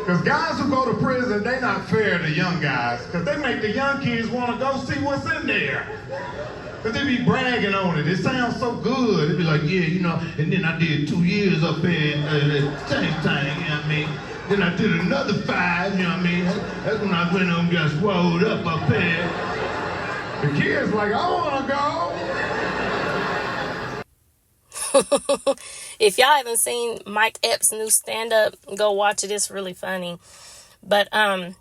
Because guys who go to prison, they not fair to young guys. Because they make the young kids want to go see what's in there. Because they be bragging on it. It sounds so good. They be like, yeah, you know, and then I did 2 years up there in Tank Tank, you know what I mean? Then I did another 5, you know what I mean? That's when I went and got swole up there. The kids like, I want to go. If y'all haven't seen Mike Epps' new stand-up, go watch it. It's really funny. But I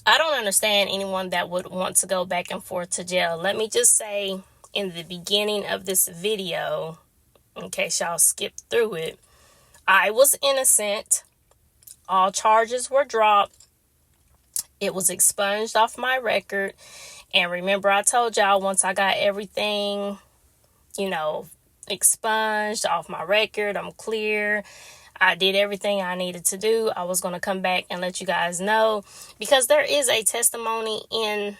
don't understand anyone that would want to go back and forth to jail. Let me just say in the beginning of this video, in case y'all skipped through it, I was innocent. All charges were dropped. It was expunged off my record. And remember, I told y'all once I got everything, you know, expunged off my record, I'm clear. I did everything I needed to do. I was going to come back and let you guys know, because there is a testimony in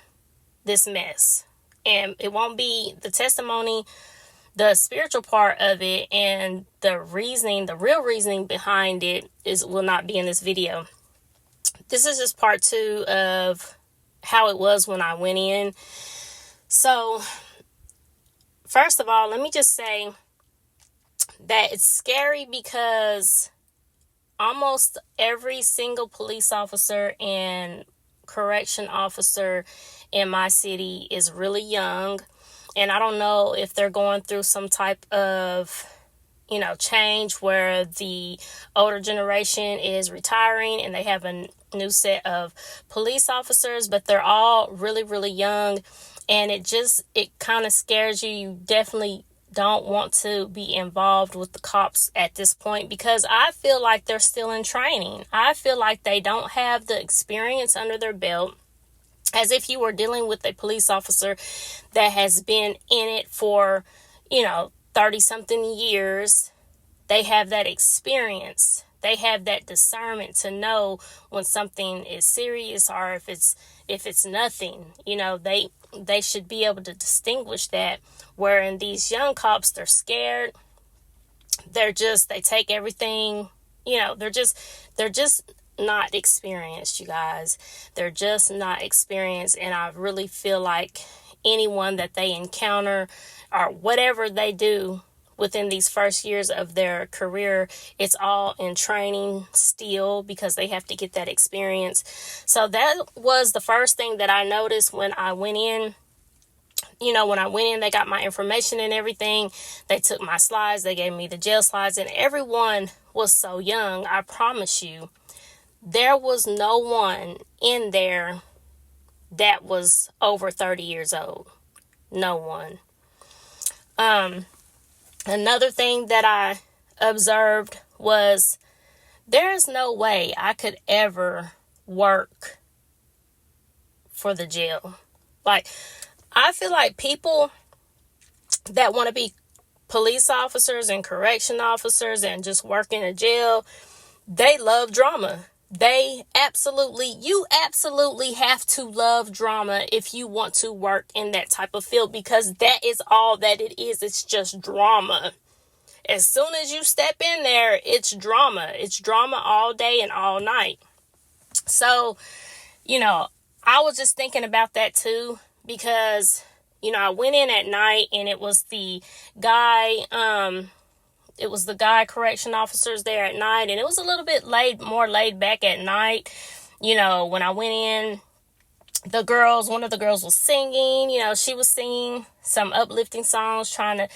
this mess. And it won't be the testimony, the spiritual part of it, and the reasoning, the real reasoning behind it will not be in this video. This is just part 2 of how it was when I went in. So, first of all, let me just say that it's scary because almost every single police officer and correction officer in my city is really young. And I don't know if they're going through some type of, you know, change where the older generation is retiring and they have a new set of police officers, but they're all really, really young. And it kind of scares you. You definitely don't want to be involved with the cops at this point, because I feel like they're still in training. I feel like they don't have the experience under their belt, as if you were dealing with a police officer that has been in it for, 30-something years. They have that experience. They have that discernment to know when something is serious or if it's nothing. They should be able to distinguish that. Where in these young cops, they're scared. They take everything, they're just not experienced, you guys. They're just not experienced. And I really feel like anyone that they encounter or whatever they do within these first years of their career, it's all in training still, because they have to get that experience. So that was the first thing that I noticed when I went in. When I went in, they got my information and everything. They took my slides. They gave me the jail slides, and everyone was so young. I promise you, there was no one in there that was over 30 years old. No one. Another thing that I observed was there is no way I could ever work for the jail. Like, I feel like people that want to be police officers and correction officers and just work in a jail, they love drama. You absolutely have to love drama if you want to work in that type of field, because that is all that it is. It's just drama. As soon as you step in there, it's drama. It's drama all day and all night. So, I was just thinking about that too, because, I went in at night and it was the guy, correction officers there at night, and it was a little bit more laid back at night. When I went in, one of the girls was singing, she was singing some uplifting songs, trying to,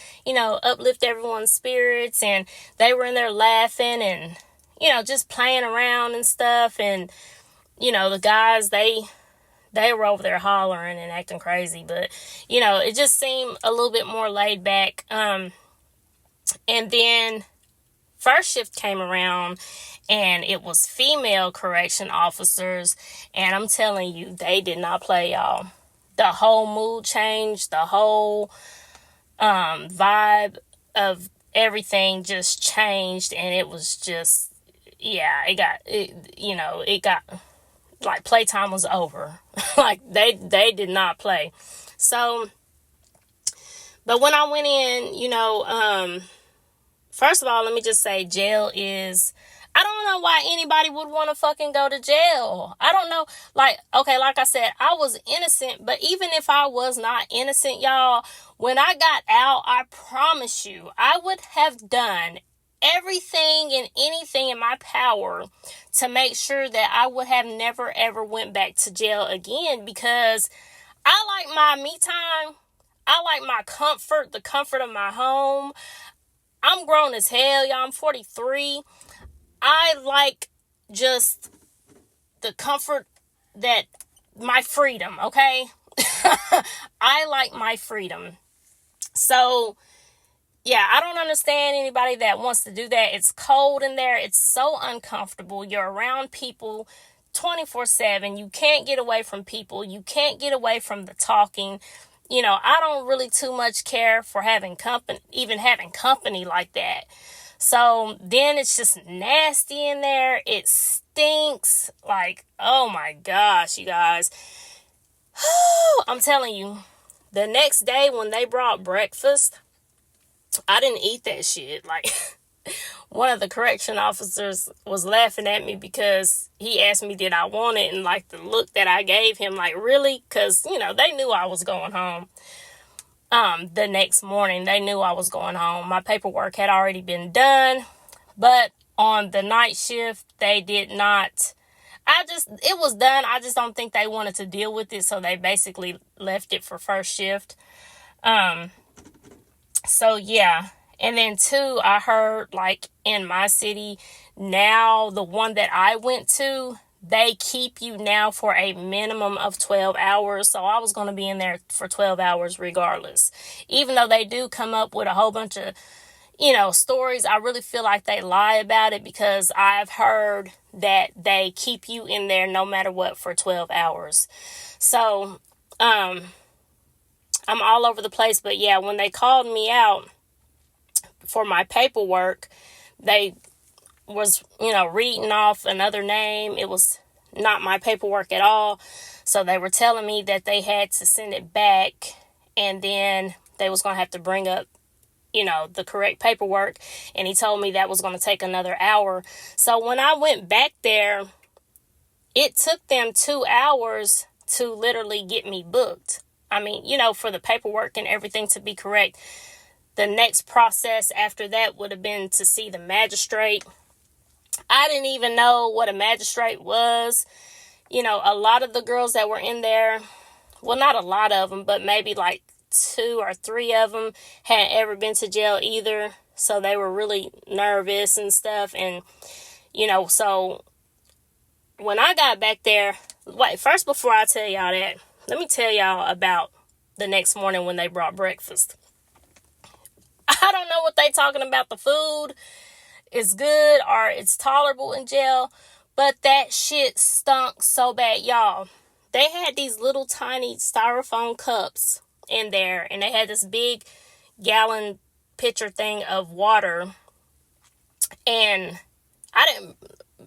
uplift everyone's spirits, and they were in there laughing and, just playing around and stuff. And, the guys, they were over there hollering and acting crazy, but, it just seemed a little bit more laid back. And then first shift came around and it was female correction officers. And I'm telling you, they did not play, y'all. The whole mood changed. The whole vibe of everything just changed. And it was just, it got like playtime was over. Like they did not play. So, but when I went in, first of all, let me just say jail is, I don't know why anybody would want to fucking go to jail. I don't know. Like, okay, like I said, I was innocent, but even if I was not innocent, y'all, when I got out, I promise you, I would have done everything and anything in my power to make sure that I would have never ever went back to jail again, because I like my me time. I like my comfort, the comfort of my home. I'm grown as hell, y'all. I'm 43. I like just the comfort that my freedom, okay? I like my freedom. So, yeah, I don't understand anybody that wants to do that. It's cold in there. It's so uncomfortable. You're around people 24/7. You can't get away from people. You can't get away from the talking. You know, I don't really too much care for having company, even having company like that. So then it's just nasty in there. It stinks. Like, oh my gosh, you guys. I'm telling you, the next day when they brought breakfast, I didn't eat that shit. Like, one of the correction officers was laughing at me because he asked me, did I want it? And like the look that I gave him, like, really? Because, you know, they knew I was going home. The next morning, they knew I was going home. My paperwork had already been done, but on the night shift, they did not. It was done. I just don't think they wanted to deal with it, so they basically left it for first shift. So yeah. And then two, I heard like in my city now, the one that I went to, they keep you now for a minimum of 12 hours. So I was going to be in there for 12 hours regardless. Even though they do come up with a whole bunch of, you know, stories, I really feel like they lie about it, because I've heard that they keep you in there no matter what for 12 hours. So, I'm all over the place. But yeah, when they called me out for my paperwork, they was, you know, reading off another name. It was not my paperwork at all. So they were telling me that they had to send it back, and then they was going to have to bring up, you know, the correct paperwork. And he told me that was going to take another hour. So when I went back there, it took them 2 hours to literally get me booked. I mean, you know, for the paperwork and everything to be correct. The next process after that would have been to see the magistrate. I didn't even know what a magistrate was. You know, a lot of the girls that were in there, well, not a lot of them, but maybe like 2 or 3 of them hadn't ever been to jail either. So they were really nervous and stuff. And, you know, so when I got back there, wait, first before I tell y'all that, let me tell y'all about the next morning when they brought breakfast. I don't know what they talking about. The food is good or it's tolerable in jail, but that shit stunk so bad, y'all. They had these little tiny styrofoam cups in there, and they had this big gallon pitcher thing of water. And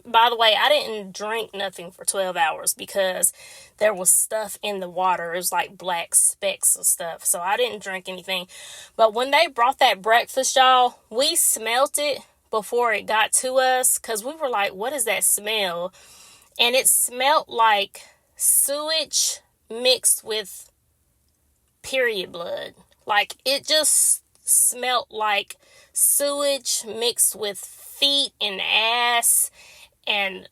by the way, I didn't drink nothing for 12 hours because there was stuff in the water. It was like black specks of stuff. So I didn't drink anything. But when they brought that breakfast, y'all, we smelt it before it got to us, because we were like, what is that smell? And it smelled like sewage mixed with period blood. Like, it just smelled like sewage mixed with feet and ass and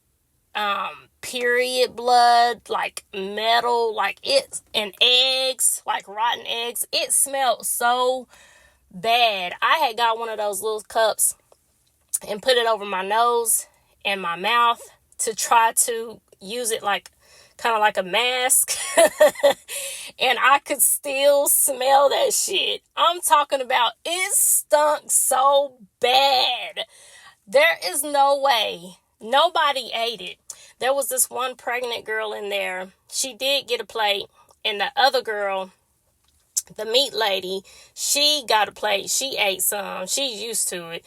period blood, like metal, like it, and eggs, like rotten eggs. It smelled so bad. I had got one of those little cups and put it over my nose and my mouth to try to use it like kind of like a mask. And I could still smell that shit. I'm talking about, it stunk so bad. There is no way. Nobody ate it. There was this one pregnant girl in there. She did get a plate. And the other girl, the meat lady, she got a plate. She ate some. She's used to it.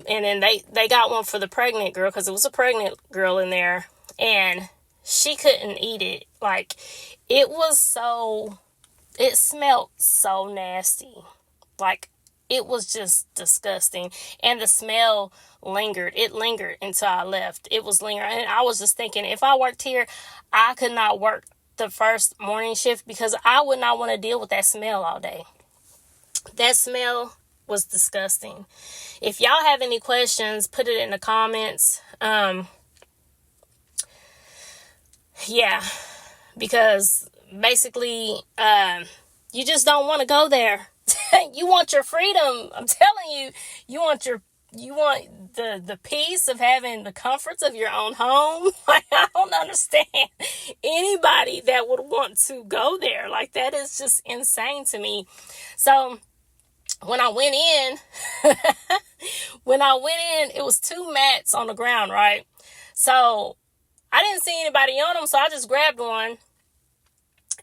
And then they got one for the pregnant girl, because it was a pregnant girl in there. And she couldn't eat it. Like, it smelled so nasty. Like, It was just disgusting. And the smell lingered. It lingered until I left. It was lingering. And I was just thinking, if I worked here, I could not work the first morning shift because I would not want to deal with that smell all day. That smell was disgusting. If y'all have any questions, put it in the comments. Yeah, because basically, you just don't want to go there. You want your freedom. I'm telling you, you want the peace of having the comforts of your own home. Like, I don't understand anybody that would want to go there. Like, that is just insane to me. So when I went in, it was 2 mats on the ground, right? So I didn't see anybody on them, so I just grabbed one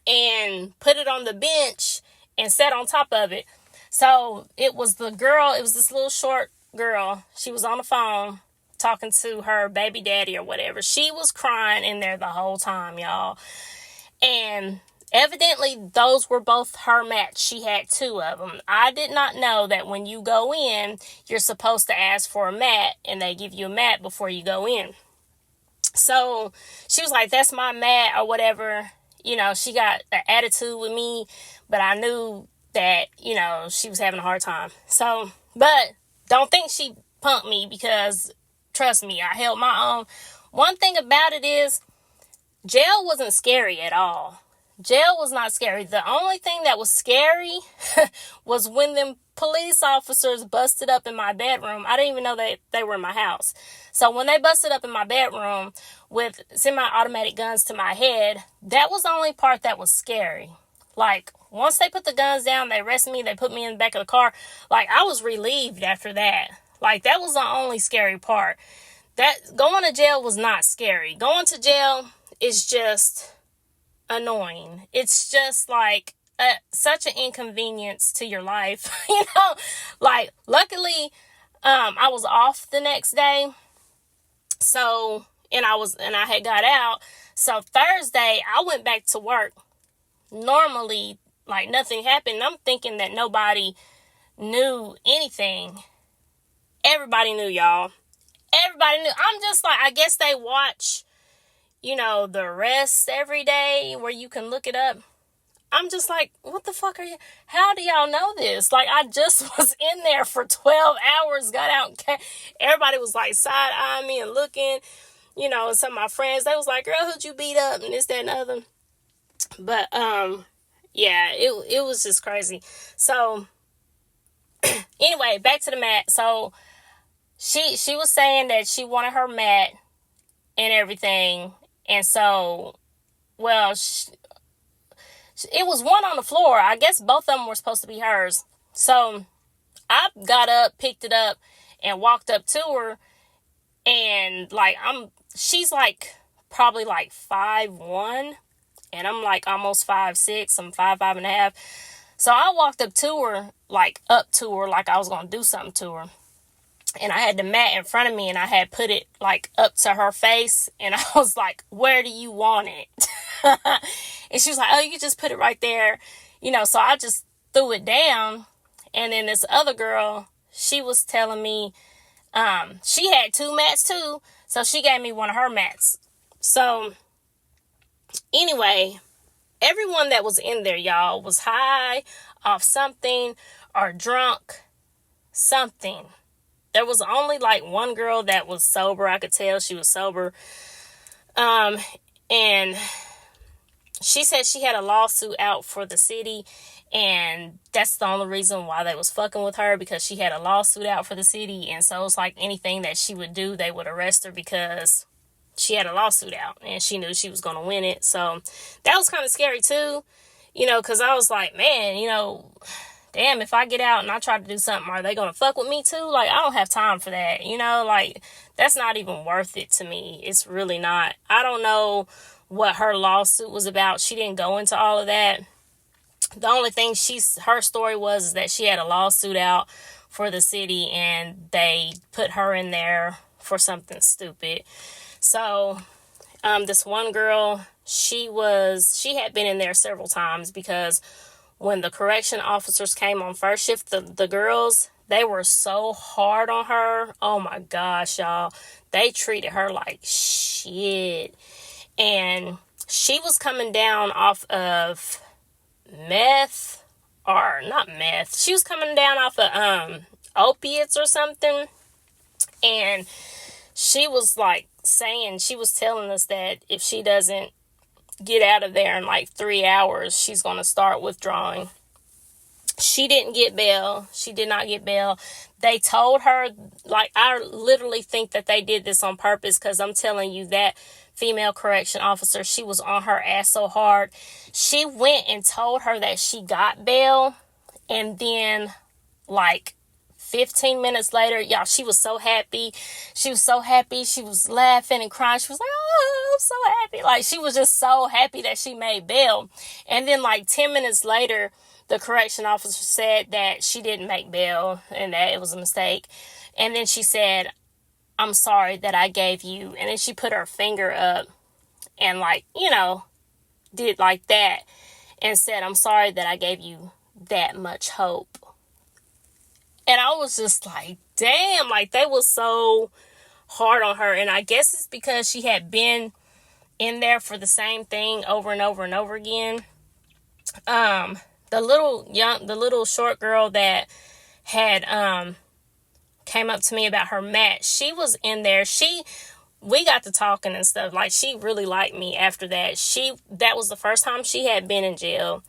and put it on the bench and sat on top of it. So it was this little short girl. She was on the phone talking to her baby daddy or whatever. She was crying in there the whole time, y'all. And evidently, those were both her mats. She had 2 of them. I did not know that when you go in, you're supposed to ask for a mat, and they give you a mat before you go in. So she was like, that's my mat or whatever. She got an attitude with me, but I knew that, she was having a hard time. So, but don't think she punked me because, trust me, I held my own. One thing about it is, jail wasn't scary at all. Jail was not scary. The only thing that was scary was when them police officers busted up in my bedroom. I didn't even know they were in my house. So when they busted up in my bedroom with semi-automatic guns to my head, that was the only part that was scary. Like, once they put the guns down, they arrested me, they put me in the back of the car. Like, I was relieved after that. Like, that was the only scary part. That going to jail was not scary. Going to jail is just annoying. It's just like such an inconvenience to your life. Like, luckily, I was off the next day. So, and I had got out. So Thursday, I went back to work. Normally, like, nothing happened. I'm thinking that nobody knew anything. Everybody knew, y'all. Everybody knew. I'm just like, I guess they watch, the arrests every day where you can look it up. I'm just like, what the fuck are you? How do y'all know this? Like, I just was in there for 12 hours, got out, and everybody was like side-eyeing me and looking, and some of my friends, they was like, girl, who'd you beat up? And this, that, and other. But, yeah, it was just crazy. So, anyway, back to the mat. So, she was saying that she wanted her mat and everything. And so, well, it was one on the floor. I guess both of them were supposed to be hers. So I got up, picked it up, and walked up to her. And like, she's like probably like 5'1", and I'm like almost 5'6". I'm 5'5.5". So I walked up to her like I was gonna do something to her. And I had the mat in front of me, and I had put it like up to her face, and I was like, where do you want it? And she was like, oh, you can just put it right there. So I just threw it down. And then this other girl, she was telling me, she had 2 mats too. So she gave me one of her mats. So anyway, everyone that was in there, y'all, was high off something or drunk something. There was only like one girl that was sober. I could tell she was sober. And she said she had a lawsuit out for the city, and that's the only reason why they was fucking with her, because she had a lawsuit out for the city. And so it's like anything that she would do, they would arrest her because she had a lawsuit out and she knew she was going to win it. So that was kind of scary too, because I was like, man, damn, if I get out and I try to do something, are they going to fuck with me too? Like, I don't have time for that, like, that's not even worth it to me. It's really not. I don't know what her lawsuit was about. She didn't go into all of that. The only thing her story was that she had a lawsuit out for the city and they put her in there for something stupid. So, this one girl, she had been in there several times because when the correction officers came on first shift, the girls, they were so hard on her. Oh my gosh, y'all. They treated her like shit. And she was coming down off of meth, or not meth. She was coming down off of opiates or something. And she was like saying, she was telling us that if she doesn't get out of there in like 3 hours, she's going to start withdrawing. She didn't get bail. She did not get bail. They told her, like, I literally think that they did this on purpose, because I'm telling you, that female correction officer, she was on her ass so hard. She went and told her that she got bail, and then like 15 minutes later, y'all, she was so happy. She was so happy. She was laughing and crying. She was like, oh, I'm so happy. Like, she was just so happy that she made bail. And then like 10 minutes later, the correction officer said that she didn't make bail and that it was a mistake. And then she said, I'm sorry that I gave you. And then she put her finger up and, like, you know, did like that and said, I'm sorry that I gave you that much hope. And I was just like, damn, like, they was so hard on her. And I guess it's because she had been in there for the same thing over and over and over again. The little short girl that had came up to me about her match, she was in there. We got to talking and stuff. Like, she really liked me after that. That was the first time she had been in jail.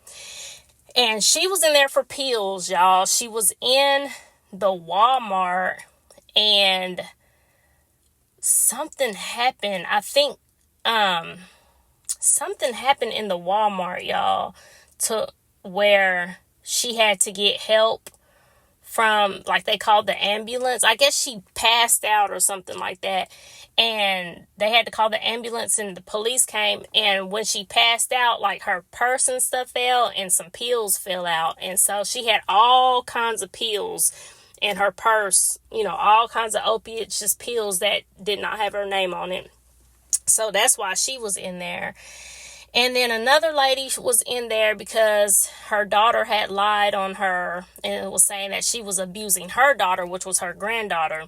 And she was in there for pills, y'all. She was in the Walmart, and something happened. I think something happened in the Walmart, y'all, to where she had to get help from, like, they called the ambulance. I guess she passed out or something like that. And they had to call the ambulance, and the police came. And when she passed out, like, her purse and stuff fell, and some pills fell out. And so she had all kinds of pills in her purse, you know, all kinds of opiates, just pills that did not have her name on it. So that's why she was in there. And then another lady was in there because her daughter had lied on her and was saying that she was abusing her daughter, which was her granddaughter.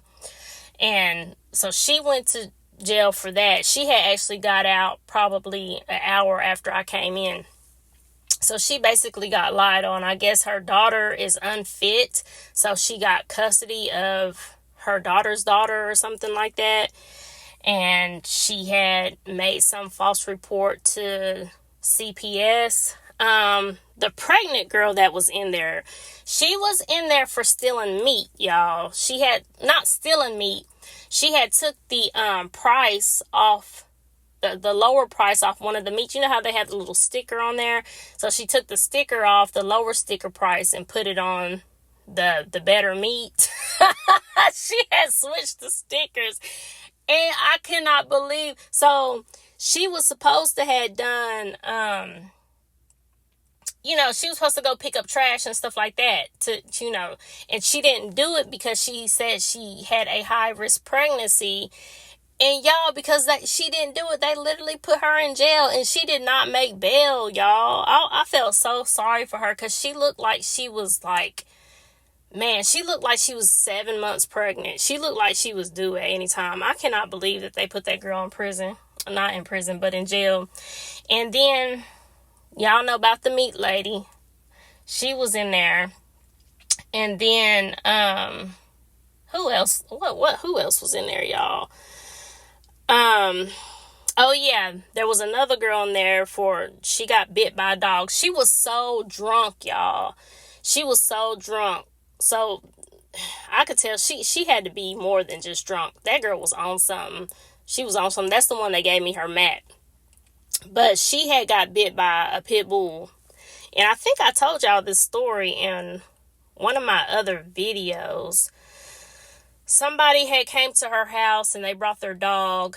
And so she went to jail for that. She had actually got out probably an hour after I came in. So she basically got lied on. I guess her daughter is unfit, so she got custody of her daughter's daughter or something like that. And she had made some false report to CPS. The pregnant girl that was in there, she was in there for stealing meat, y'all. She had not stealing meat. She had took the price off, the lower price off one of the meats. You know how they have the little sticker on there? So she took the sticker off, the lower sticker price, and put it on the better meat. She had switched the stickers. And I cannot believe. So she was supposed to have done, you know, she was supposed to go pick up trash and stuff like that you know, and she didn't do it because she said she had a high risk pregnancy. And y'all, because she didn't do it, they literally put her in jail, and she did not make bail, y'all. I felt so sorry for her, because she looked like she was like, man, she looked like she was 7 months pregnant. She looked like she was due at any time. I cannot believe that they put that girl in prison. Not in prison, but in jail. And then, y'all know about the meat lady. She was in there. And then, who else? Who else was in there, y'all? Oh yeah, there was another girl in there she got bit by a dog. She was so drunk, y'all. She was so drunk. So I could tell she had to be more than just drunk. That girl was on something. She was on something. That's the one that gave me her mat. But she had got bit by a pit bull. And I think I told y'all this story in one of my other videos. Somebody had came to her house and they brought their dog,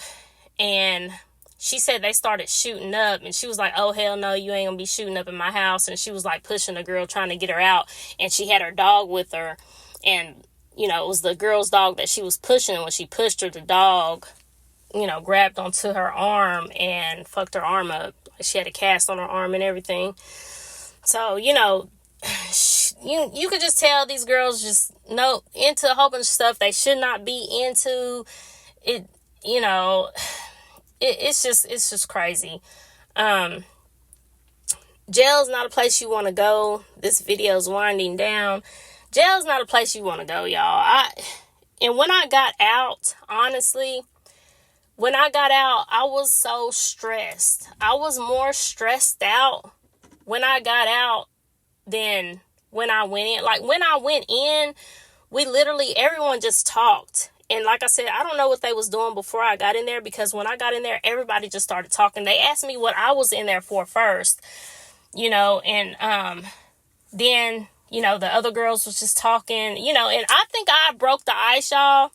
and she said they started shooting up, and she was like, oh, hell no, you ain't gonna be shooting up in my house. And she was like pushing the girl, trying to get her out, and she had her dog with her, and, you know, it was the girl's dog that she was pushing. And when she pushed her, the dog, you know, grabbed onto her arm and fucked her arm up. She had a cast on her arm and everything. So, you know, you could just tell these girls just into a whole bunch of stuff they should not be into. It, you know, it's just crazy. Jail's not a place you want to go. This video's winding down. Jail's not a place you want to go, y'all. And when I got out, honestly, when I got out, I was so stressed. I was more stressed out when I got out than when I went in. Like, when I went in, everyone just talked. And like I said, I don't know what they was doing before I got in there, because when I got in there, everybody just started talking. They asked me what I was in there for first, you know, and then, you know, the other girls was just talking, you know, and I think I broke the ice, y'all.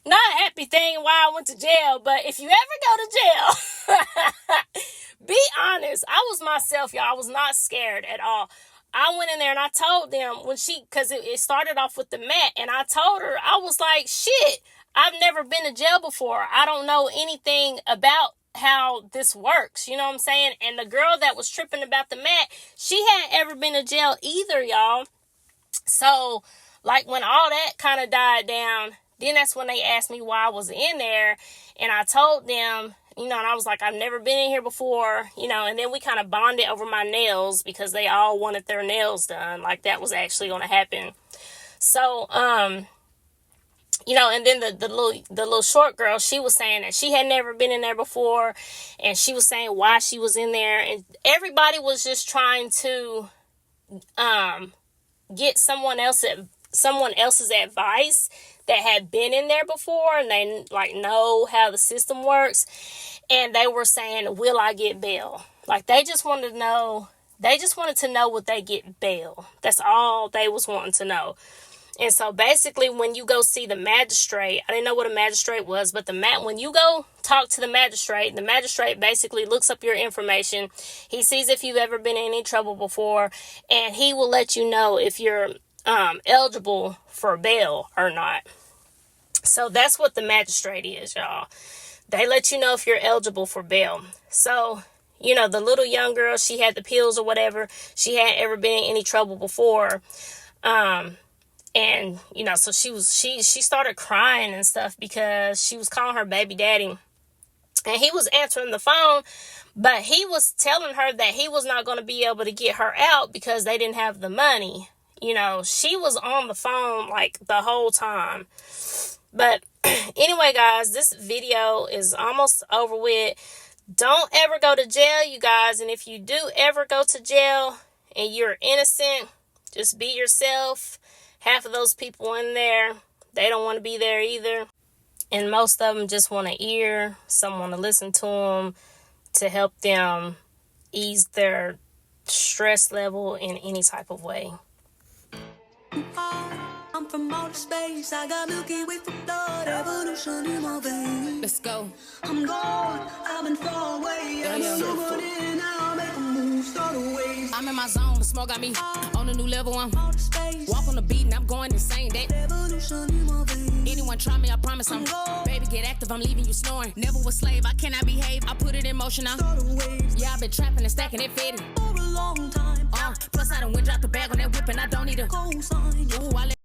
Not a happy thing why I went to jail, but if you ever go to jail, be honest. I was myself, y'all. I was not scared at all. I went in there and I told them because it started off with the mat, and I told her, I was like, shit, I've never been to jail before. I don't know anything about how this works. You know what I'm saying? And the girl that was tripping about the mat, she hadn't ever been to jail either, y'all. So, like, when all that kind of died down, then that's when they asked me why I was in there. And I told them, you know, and I was like, I've never been in here before, you know, and then we kind of bonded over my nails because they all wanted their nails done. Like, that was actually going to happen. So, you know, and then the little short girl, she was saying that she had never been in there before, and she was saying why she was in there, and everybody was just trying to get someone else's advice that had been in there before, and they like know how the system works. And they were saying, will I get bail? Like, they just wanted to know would they get bail. That's all they was wanting to know. And so basically, when you go see the magistrate, I didn't know what a magistrate was, but when you go talk to the magistrate basically looks up your information. He sees if you've ever been in any trouble before, and he will let you know if you're eligible for bail or not. So that's what the magistrate is, y'all. They let you know if you're eligible for bail. So, you know, the little young girl, she had the pills or whatever. She hadn't ever been in any trouble before. And, you know, so she started crying and stuff because she was calling her baby daddy. And he was answering the phone, but he was telling her that he was not going to be able to get her out because they didn't have the money. You know, she was on the phone like the whole time. But anyway, guys, this video is almost over with. Don't ever go to jail, you guys. And if you do ever go to jail and you're innocent, just be yourself. Half of those people in there, they don't want to be there either. And most of them just want to hear someone to listen to them to help them ease their stress level in any type of way. I'm from outer space. I got Milky Way for blood, evolution in my veins. Let's go. I'm gone. I've been far away. I'm zooming in now, make a move, start a wave. I'm in my zone. The smoke got me on a new level. I'm walk on the beat and I'm going insane. That evolution in my veins. Anyone try me, I promise I'm baby, get active. I'm leaving you snoring. Never was slave. I cannot behave. I put it in motion. Yeah, I've been trapping and stacking it fitted for a long time. Plus I done went drop the bag on that whip and I don't need a cosign. Ooh, I let